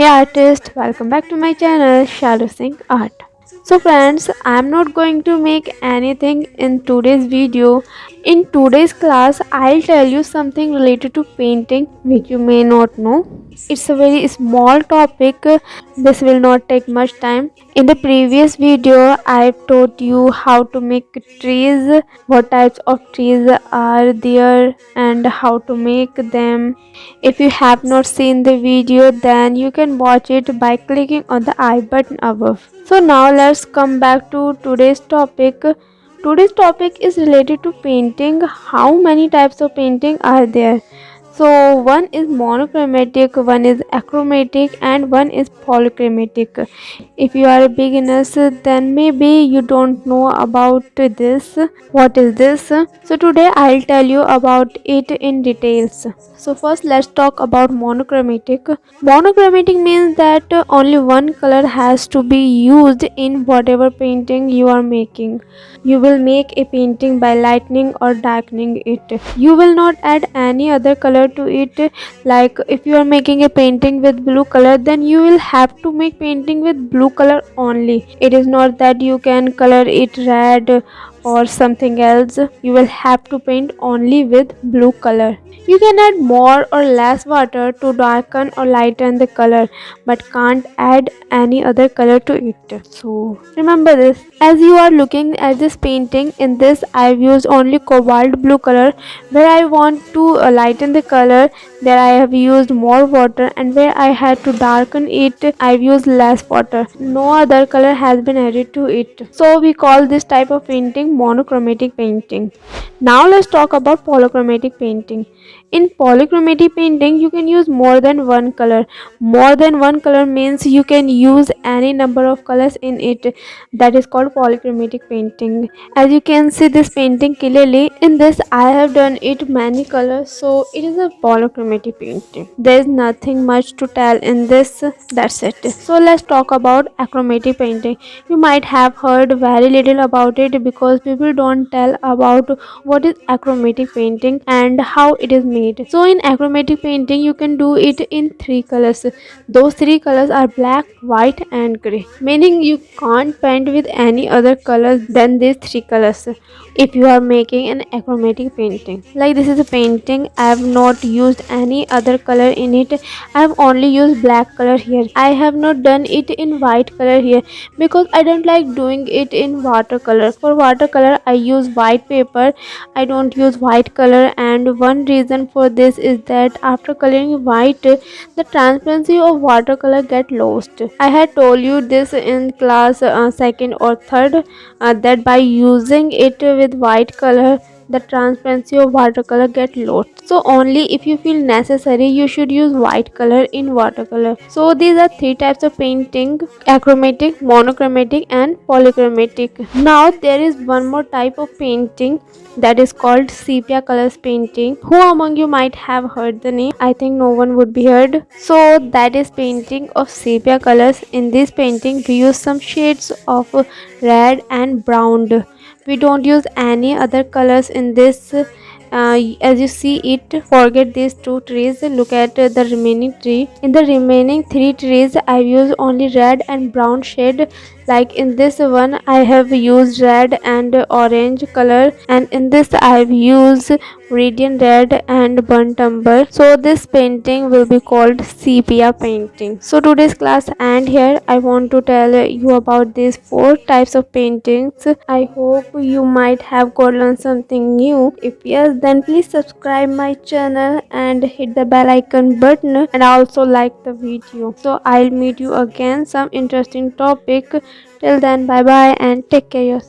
Hey artist, welcome back to my channel Shalu Singh Art. So friends, I am not going to make anything in today's video. In today's class, I'll tell you something related to painting which you may not know. It's a very small topic. This will not take much time. In the previous video, I taught you how to make trees, what types of trees are there and how to make them. If you have not seen the video, then you can watch it by clicking on the I button above. So now let's come back to today's topic. Today's topic is related to painting. How many types of painting are there? So one is monochromatic, one is achromatic, and one is polychromatic. If you are a beginner, then maybe you don't know about this. What is this? So today I'll tell you about it in details. So first let's talk about monochromatic. Monochromatic means that only one color has to be used in whatever painting you are making. You will make a painting by lightening or darkening it. You will not add any other color to it. Like if you are making a painting with blue color, then you will have to make painting with blue color only. It is not that you can color it red or something else. You will have to paint only with blue color. You can add more or less water to darken or lighten the color, but can't add any other color to it. So remember this. As you are looking at this painting, in this I've used only cobalt blue color. Where I want to lighten the color, there I have used more water, and where I had to darken it, I've used less water. No other color has been added to it. So we call this type of painting monochromatic painting. Now let's talk about polychromatic painting. In polychromatic painting, you can use more than one color. More than one color means you can use any number of colors in it. That is called polychromatic painting. As you can see this painting clearly, in this I have done it many colors, so it is a polychromatic painting. There is nothing much to tell in this. That's it. So let's talk about achromatic painting. You might have heard very little about it because people don't tell about what is achromatic painting and how it is made. So in achromatic painting you can do it in three colors. Those three colors are black, white and gray, meaning you can't paint with any other colors than these three colors if you are making an achromatic painting. Like this is a painting, I have not used any other color in it. I have only used black color here. I have not done it in white color here because I don't like doing it in watercolor. For watercolor I use white paper. I don't use white color, and one reason for this is that after coloring white, the transparency of watercolor get lost. I had told you this in class second or third, that by using it with white color, the transparency of watercolor get lost. So only if you feel necessary you should use white color in watercolor. So these are three types of painting: achromatic, monochromatic and polychromatic. Now there is one more type of painting, that is called sepia colors painting. Who among you might have heard the name? I think no one would be heard. So that is painting of sepia colors. In this painting we use some shades of red and brown. We don't use any other colors in this. As you see it, forget these two trees, look at the remaining tree. In the remaining three trees I use only red and brown shade. Like in this one I have used red and orange color, and in this I have used radiant red and burnt umber. So this painting will be called sepia painting. So today's class end here. I want to tell you about these four types of paintings. I hope you might have got learned something new. If yes, then please subscribe my channel and hit the bell icon button, and also like the video. So I'll meet you again some interesting topic. Till then, bye bye and take care.